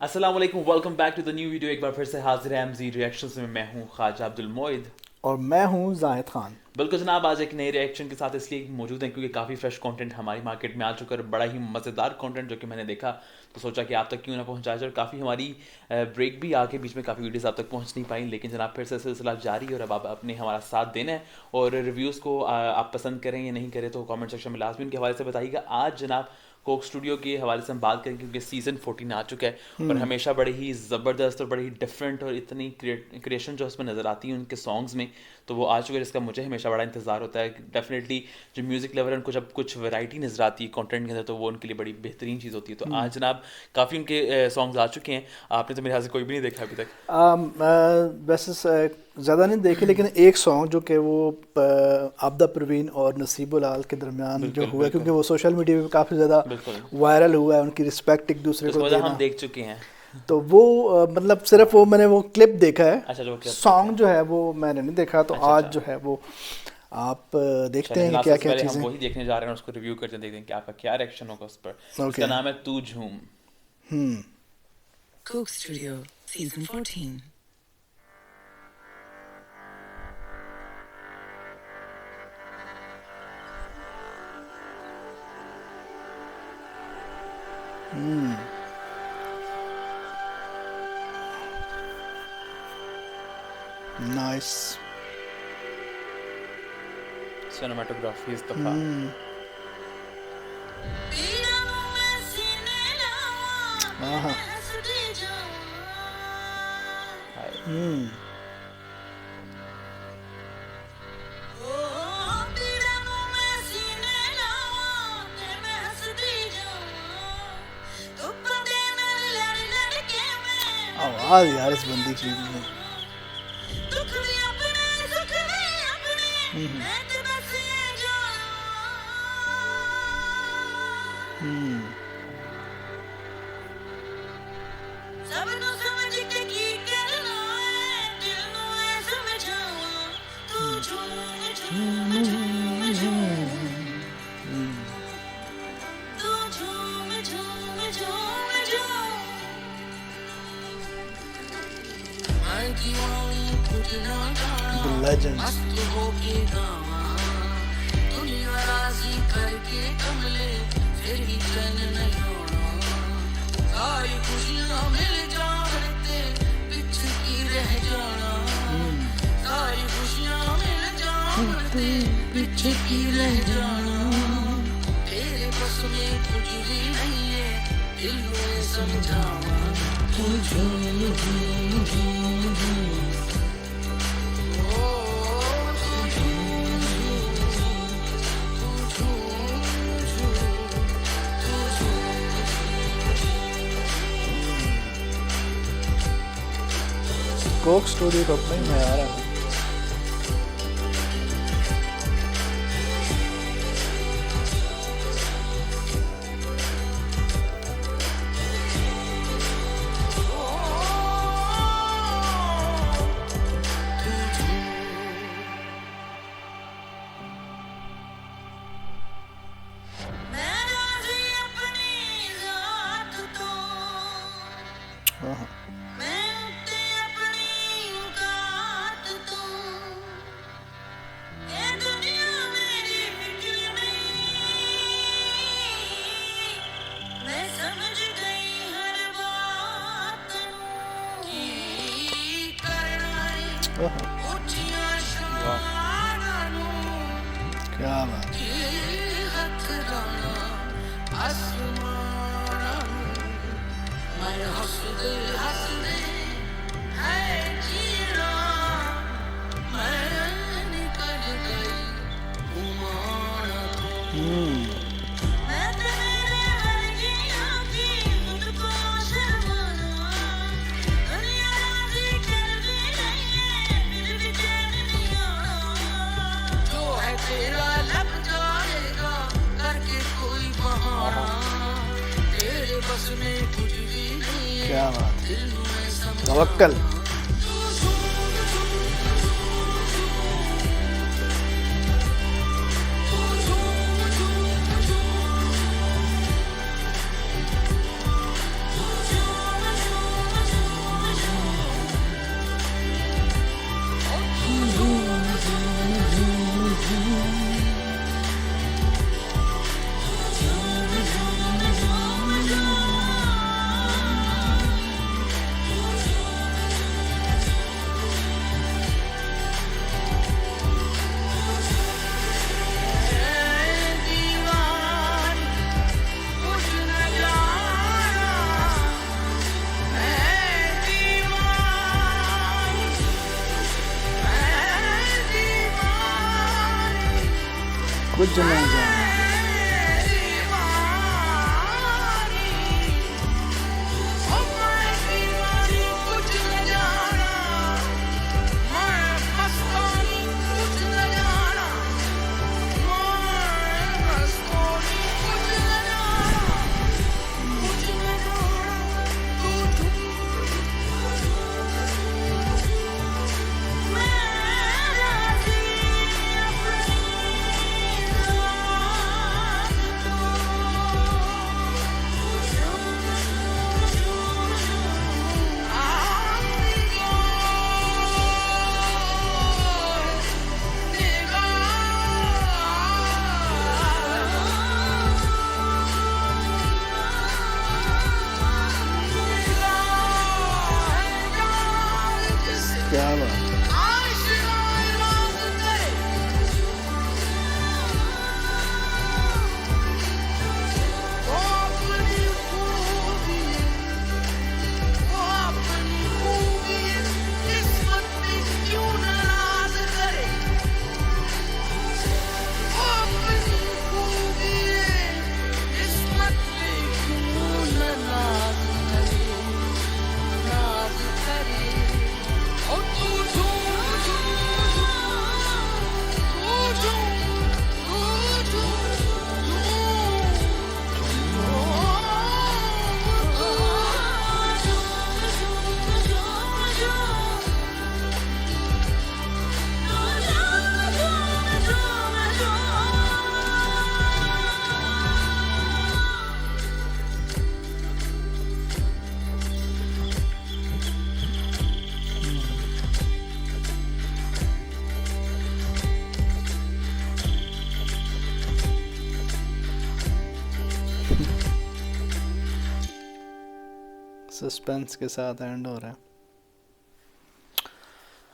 अस्सलाम वालेकुम, welcome back to the new video. एक बार फिर से हाजिर है एमजी रिएक्शंस में। मैं हूं ख्वाजा अब्दुल मोइद। और मैं हूँ जाहिद खान। बिल्कुल जनाब, आज एक नए रिएक्शन के साथ इसलिए मौजूद हैं क्योंकि काफ़ी फ्रेश कंटेंट हमारी मार्केट में आ चुका है और बड़ा ही मज़ेदार कंटेंट जो कि मैंने देखा तो सोचा कि आप तक क्यों ना पहुंचाया जाए। और काफ़ी हमारी ब्रेक भी आके बीच में काफ़ी वीडियोस आप तक पहुंच नहीं पाई, लेकिन जनाब फिर से सिलसिला जारी है और अब आप अपने हमारा साथ देना है। और रिव्यूज़ को आप पसंद करें या नहीं करें तो कमेंट सेक्शन में लाजमी उनके हवाले से बताइएगा। आज जनाब कोक स्टूडियो के हवाले से हम बात करेंगे क्योंकि सीज़न 14 आ चुका है और हमेशा बड़े ही ज़बरदस्त और बड़े ही डिफरेंट और इतनी क्रिएशन जो इसमें नज़र आती है उनके सॉन्ग्स में, तो वो आ चुका है जिसका मुझे हमेशा बड़ा इंतजार होता है। डेफिनेटली जो म्यूज़िक लवर है उनको जब कुछ वैरायटी नज़र आती है कंटेंट के अंदर तो वो उनके लिए बड़ी बेहतरीन चीज़ होती है। तो आज जनाब काफ़ी उनके सॉन्ग्स आ चुके हैं। आपने तो मेरे ख्याल से कोई भी नहीं देखा अभी तक। वैसे ज़्यादा नहीं देखे, लेकिन एक सॉन्ग जो कि वो आबदा परवीन और नसीबुल आल के दरमियान जो बिल्कुल हुआ है, क्योंकि बिल्कुल वो सोशल मीडिया पे काफ़ी ज़्यादा बिल्कुल, वायरल हुआ है, उनकी रिस्पेक्ट एक दूसरे उसकी को वजह देना। हम देख चुके हैं। तो वो मतलब सिर्फ वो मैंने वो क्लिप देखा है, अच्छा, जो क्लिप सॉन्ग जो है वो मैंने नहीं देखा। तो अच्छा आज अच्छा, जो है वो आप देखते चलिए हैं कि नासिर क्या से क्या पहले हम चीज़ें। वही देखने जा रहे हैं और उसको रिव्यू करते हैं, देखते हैं कि आपका क्या रिएक्शन होगा उस पर। उसका ओके। नाम है तू झूम। Coke Studio, Season 14. Nice. Cinematography is दफा। हाँ। हाय। आवाज़ यार इस बंदी की। The legends. पीछे की रह जाना तेरे बस में कुछ भी नहीं है, दिल में समझावा तू झूम झूम झूम झूम ओ तू झूम झूम तू झूम झूम तू कोक स्टूडियो को अपने में आ रहा है। हाँ। क्या बात। तेरा लग जाएगा करके कोई बहाना, तेरे बस में कुछ भी नहीं है, क्या बात। दिल में समझ तवक्कल। कुछ ना जाने क्या बात सस्पेंस के साथ एंड हो रहा है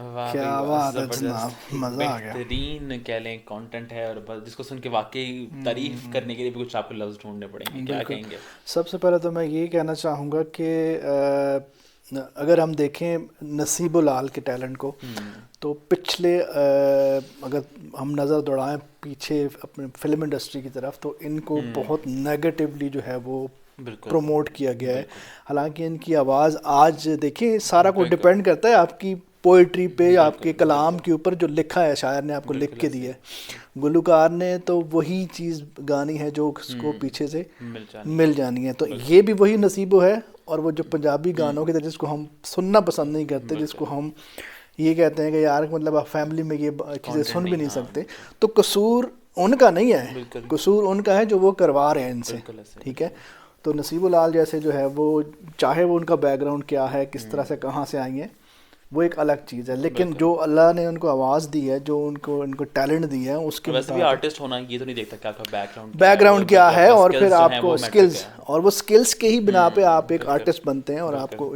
वाह क्या भाई वाह, बात है जबरदस्त। जनाब, एक मजा आ गया। बेहतरीन कह लें कंटेंट है और बस जिसको सुन के वाकई तारीफ करने के लिए भी कुछ आपको लफ्ज ढूंढने पड़ेंगे, क्या बिल्कुल। कहेंगे? सबसे पहले तो मैं ये कहना चाहूँगा कि अगर हम देखें नसीबुल आल के टैलेंट को तो पिछले अगर हम नज़र दौड़ाएं पीछे अपने फिल्म इंडस्ट्री की तरफ तो इनको बहुत नेगेटिवली जो है वो बिल्कुल प्रमोट किया गया है। हालांकि इनकी आवाज़ आज देखिए सारा कुछ बिल्कुल। डिपेंड करता है आपकी पोइट्री पे, आपके कलाम के ऊपर जो लिखा है शायर ने आपको लिख के दिया है। गुलकार ने तो वही चीज़ गानी है जो उसको पीछे से मिल जाने मिल जानी है। तो ये भी वही नसीबो है। और वो जो पंजाबी गानों की तरह जिसको हम सुनना पसंद नहीं करते, जिसको हम ये कहते हैं कि यार मतलब आप फैमिली में ये चीज़ें सुन भी नहीं सकते, तो कसूर उनका नहीं है, बिल्कुल। कसूर उनका है जो वो करवा रहे हैं इनसे, बिल्कुल ऐसे। ठीक है। तो नसीबुल आल जैसे जो है वो चाहे वो उनका बैकग्राउंड क्या है, किस तरह से कहाँ से आई है, वो एक अलग चीज़ है। लेकिन जो अल्लाह ने उनको आवाज़ दी है, जो उनको टैलेंट दिया है, उसके वैसे भी मुताबिक आर्टिस्ट होना ये तो नहीं देखता क्या आपका बैकग्राउंड क्या है, और फिर आपको आपको स्किल्स, और वो स्किल्स के ही बिना पे आप एक आर्टिस्ट बनते हैं और आपको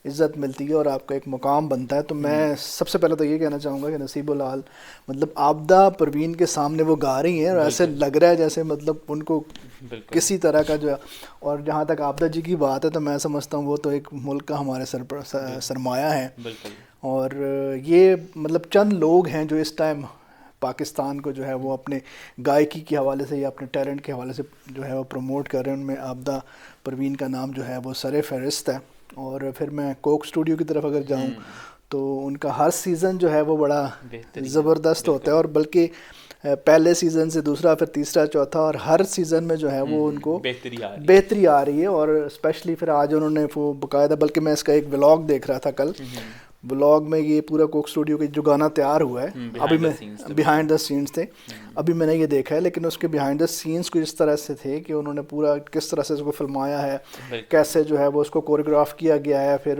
इज़्ज़त मिलती है और आपका एक मुकाम बनता है। तो मैं सबसे पहले तो ये कहना चाहूँगा कि नसीबुल आल मतलब आबदा परवीन के सामने वो गा रही हैं और ऐसे लग रहा है जैसे मतलब उनको किसी तरह का जो है। और जहाँ तक आबदा जी की बात है तो मैं समझता हूँ वो तो एक मुल्क का हमारे सर पर सरमाया है। और ये मतलब चंद लोग हैं जो इस टाइम पाकिस्तान को जो है वो अपने गायकी के हवाले से या अपने टैलेंट के हवाले से जो है वो प्रमोट कर रहे हैं। उनमें आबदा परवीन का नाम जो है वो सरे फहरिस्त है। और फिर मैं कोक स्टूडियो की तरफ अगर जाऊं तो उनका हर सीज़न जो है वो बड़ा ज़बरदस्त होता है, और बल्कि पहले सीज़न से दूसरा, फिर तीसरा, चौथा, और हर सीज़न में जो है वो उनको बेहतरी आ रही है। और स्पेशली फिर आज उन्होंने वो बाकायदा, बल्कि मैं इसका एक व्लॉग देख रहा था कल, व्लॉग में ये पूरा कोक स्टूडियो का जो गाना तैयार हुआ है, अभी मैं बिहाइंड द सीन्स थे, अभी मैंने ये देखा है, लेकिन उसके बिहाइंड द सीन्स कुछ इस तरह से थे कि उन्होंने पूरा किस तरह से उसको फिल्माया है, कैसे जो है वो उसको कोरियोग्राफ किया गया है। फिर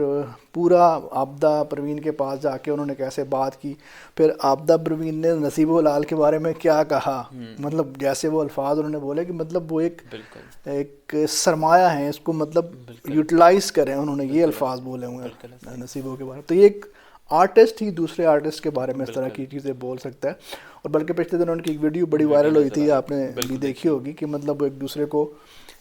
पूरा आबदा परवीन के पास जाके उन्होंने कैसे बात की, फिर आबदा परवीन ने नसीबुल आल के बारे में क्या कहा, मतलब जैसे वो अल्फाज उन्होंने बोले कि मतलब वो एक सरमाया है, इसको मतलब यूटिलाइज करें, उन्होंने ये अल्फाज बोले हुए हैं नसीबों के बारे में। तो ये एक आर्टिस्ट ही दूसरे आर्टिस्ट के बारे में इस तरह की चीज़ें बोल सकता है। और बल्कि पिछले दिनों उनकी एक वीडियो बड़ी वायरल हुई थी, आपने भी देखी होगी, कि मतलब वो एक दूसरे को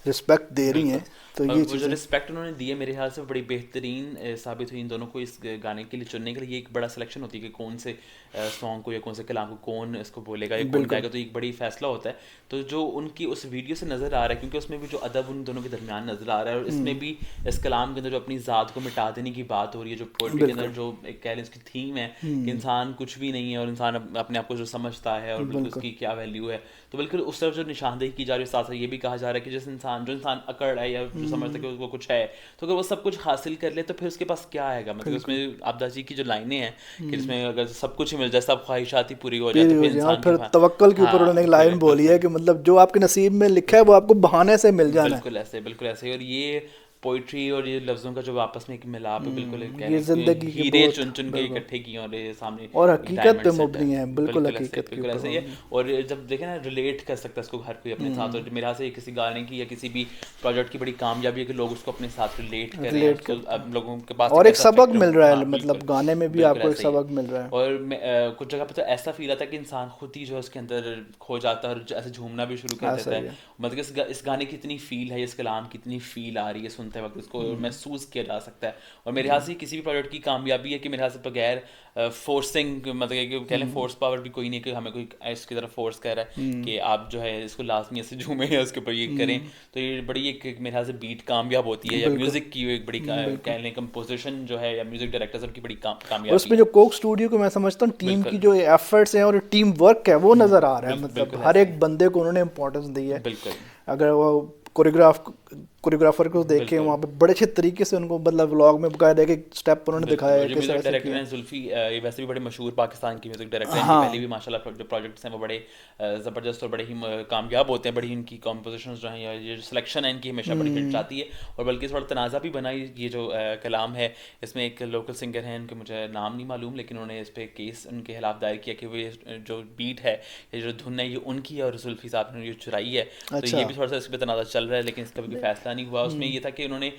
रिस्पेक्ट दे रही हैं तो और ये वो जो चीज़ें रिस्पेक्ट उन्होंने दी है मेरे ख्याल से वो बड़ी बेहतरीन साबित हुई इन दोनों को इस गाने के लिए चुनने के लिए। ये एक बड़ा सिलेक्शन होती है कि कौन से सॉन्ग को या कौन से कलाम को कौन इसको बोलेगा या कौन बिल्कुल गाएगा, तो एक बड़ी फैसला होता है। तो जो उनकी उस वीडियो से नज़र आ रहा है, क्योंकि उसमें भी जो अदब उन दोनों के दरमियान नज़र आ रहा है, और इसमें भी इस कलाम के अंदर जो अपनी ज़ात को मिटा देने की बात हो रही है, जो पोइट्री के अंदर जो एक कह लें इसकी थीम है कि इंसान कुछ भी नहीं है और इंसान अपने आप को जो समझता है और बिल्कुल उसकी क्या वैल्यू है, तो बिल्कुल उस तरफ जो निशानदेही की जा रही है। साथ साथ ये भी कहा जा रहा है कि जो इंसान अकड़ है या जो समझता है कि उसको कुछ है, तो अगर वो सब कुछ हासिल कर ले तो फिर उसके पास क्या आएगा। मतलब उसमें आपदा जी की जो लाइनें हैं कि जिसमें अगर सब कुछ ही मिल जाए, सब ख्वाहिशात ही पूरी हो जाए, तो फिर और इंसान फिर के पास तवक्कल के ऊपर उन्होंने एक लाइन बोली है कि मतलब जो आपके नसीब में लिखा है वो आपको बहाने से मिल जाना है। बिल्कुल ऐसे। और ये पोइट्री और ये लफ्ज़ों का जो आपस में एक मिलाप है, बिल्कुल कह ये लें जिंदगी कि के हीरे बहुत चुन चुन के बिल्कुल इकट्ठे किए और ये सामने और एक हकीकत डायमंड पे सेट मुबनी है, बिल्कुल ऐसे हकीकत के बिल्कुल ऊपर ऐसे ही है। और जब देखें ना, रिलेट कर सकता है इसको हर कोई अपने साथ। और मेरे ख्याल से किसी गाने की या किसी भी प्रोजेक्ट की बड़ी कामयाबी है कि लोग उसको अपने साथ रिलेट करें, रिलेट उसको करते अब लोगों के पास और एक ऐसा सबक spectrum- मिल रहा है, हाँ, मतलब बिल्कुल गाने में भी बिल्कुल आपको एक ऐसा ही है। सबक मिल रहा है। और कुछ जगह पर तो ऐसा फील आता है कि इंसान खुद ही जो है उसके अंदर खो जाता है और ऐसे झूमना भी शुरू कर हाँ, देता सही है। है। मतलब इस गाने की इतनी फील है, इस कलाम की इतनी फील आ रही है सुनते वक्त, इसको महसूस किया जा सकता है। और मेरे ख्याल से किसी भी प्रोजेक्ट की कामयाबी है कि मेरे ख्याल से बगैर फोर्सिंग, मतलब कि कह लें फोर्स पावर भी कोई नहीं कि हमें कोई इसकी तरफ फोर्स कर रहा है कि आप जो है इसको लाजमी ऐसे झूमें या उसके ऊपर ये करें, तो ये बड़ी एक मेरे ख्याल से बीट कामयाब होती है। या बिल्कुल म्यूज़िक की एक बड़ी कह लें कंपोजिशन जो है या म्यूज़िक डायरेक्टर्स उनकी बड़ी और कामयाबी उसमें है। जो कोक स्टूडियो को मैं समझता हूँ टीम की बिल्कुल जो एफर्ट्स हैं और टीम वर्क है वो नज़र आ रहा है। मतलब बिल्कुल हर ऐसे एक बंदे को उन्होंने इम्पोर्टेंस दी है। बिल्कुल अगर वो कोरियोग्राफर को देख के वहाँ पे बड़े अच्छे तरीके से उनको मतलब व्लॉग में बकायदा एक स्टेप उन्होंने दिखाया है जो किस म्यूजिक तरह से डायरेक्टर किया। हैं जुल्फी, ये वैसे भी बड़े मशहूर पाकिस्तान की म्यूजिक डायरेक्टर हैं। हाँ पहले भी माशाल्लाह जो प्रोजेक्ट्स हैं वो बड़े ज़बरदस्त और बड़े ही कामयाब होते हैं। बड़ी इनकी कॉम्पोजिशंस जो हैं या ये जो सिलेक्शन है इनकी हमेशा बड़ी हिट जाती है। और बल्कि थोड़ा तनाज़ा भी बना ये जो कलाम है, इसमें एक लोकल सिंगर हैं, उनके मुझे नाम नहीं मालूम, लेकिन उन्होंने इस पर केस उनके खिलाफ दायर किया कि वो ये जो बीट है, ये जो धुन है, ये उनकी है और जुल्फी साहब ने ये चुराई है। तो अच्छा ये भी थोड़ा सा इस पर तनाज़ा चल रहा है, लेकिन इसका भी कोई फैसला नहीं हुआ। उसमें ये था कि उन्होंने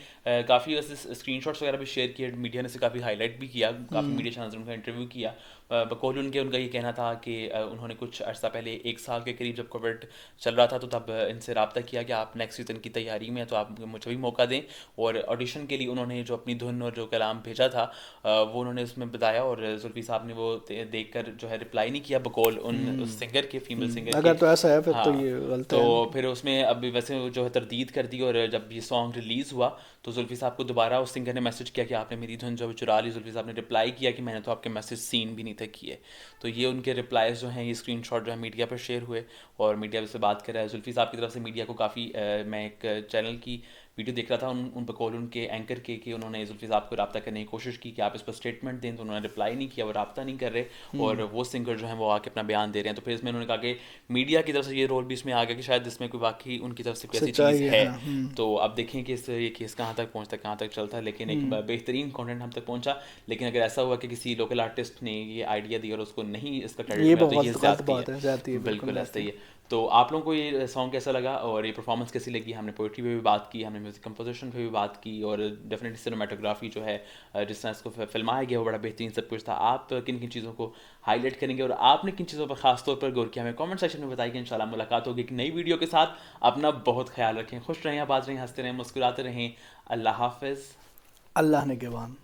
काफ़ी स्क्रीनशॉट्स वगैरह भी शेयर किए, मीडिया ने से काफ़ी हाईलाइट भी किया, काफ़ी मीडिया चैनल्स ने उनका इंटरव्यू किया। बकौल उनका ये कहना था कि उन्होंने कुछ अर्सा पहले 1 साल के करीब जब कोविड चल रहा था तो तब इनसे रब्ता किया कि आप नेक्स्ट सीज़न की तैयारी में हैं तो आप मुझे भी मौका दें। और ऑडिशन के लिए उन्होंने जो अपनी धुन और जो कलाम भेजा था वो उन्होंने उसमें बताया, और जुल्फी साहब ने वो देख कर जो है रिप्लाई नहीं किया बकौल उस सिंगर के, फीमेल सिंगर अगर के। तो ऐसा है फिर तो हाँ, ये गलत तो है। फिर उसमें अब वैसे जो है तरदीद कर दी। और जब ये सॉन्ग रिलीज़ हुआ तो जुल्फी साहब को दोबारा उस सिंगर ने मैसेज किया कि आपने मेरी धुन जो चुरा ली। जुल्फी साहब ने रिप्लाई किया कि मैंने तो आपके मैसेज सीन भी नहीं थे किए। तो ये उनके रिप्लाईज जो हैं, ये स्क्रीनशॉट जो है मीडिया पर शेयर हुए और मीडिया से बात कर रहा है। जुल्फी साहब की तरफ से मीडिया को काफ़ी मैं एक चैनल की वीडियो देख रहा था उन बकौल उनके एंकर के कि उन्होंने जुल्फी साहब को रब्ता करने की कोशिश की कि आप इस पर स्टेटमेंट दें, तो उन्होंने रिप्लाई नहीं किया, वो रब्ता नहीं कर रहे और वो सिंगर जो है वो आके अपना बयान दे रहे हैं। तो फिर इसमें उन्होंने कहा कि मीडिया की तरफ से ये रोल भी इसमें आ गया कि शायद इसमें कोई वाकई उनकी तरफ से कोई ऐसी सच्चाई चीज़ है, है। हाँ, तो अब देखें कि ये केस कहाँ तक पहुँचता है, कहाँ तक चलता है। लेकिन एक बेहतरीन कंटेंट हम तक पहुँचा। लेकिन अगर ऐसा हुआ कि किसी लोकल आर्टिस्ट ने ये आइडिया दिया और उसको नहीं इसका क्रेडिट ये मिला तो बहुत ये गलत ज़्यादती बात है, ज़्यादती है, बिल्कुल ऐसा ही है। तो आप लोगों को ये सॉन्ग कैसा लगा और ये परफॉर्मेंस कैसी लगी? हमने पोइट्री पे भी बात की, हमने म्यूज़िक कंपोजिशन पे भी बात की और डेफिनेटली सिनेमाटोग्राफी जो है जिस तरह इसको फिल्माया गया वो बड़ा बेहतरीन सब कुछ था। आप किन किन चीज़ों को हाईलाइट करेंगे और आपने किन चीज़ों पर खास तौर पर गौर किया, हमें कमेंट सेक्शन में बताइए। इंशाल्लाह मुलाकात होगी एक नई वीडियो के साथ। अपना बहुत ख्याल रखें, खुश रहें, आबाद रहें, हंसते रहें, मुस्कुराते रहें। अल्लाह हाफिज़। अल्लाह ने के बान।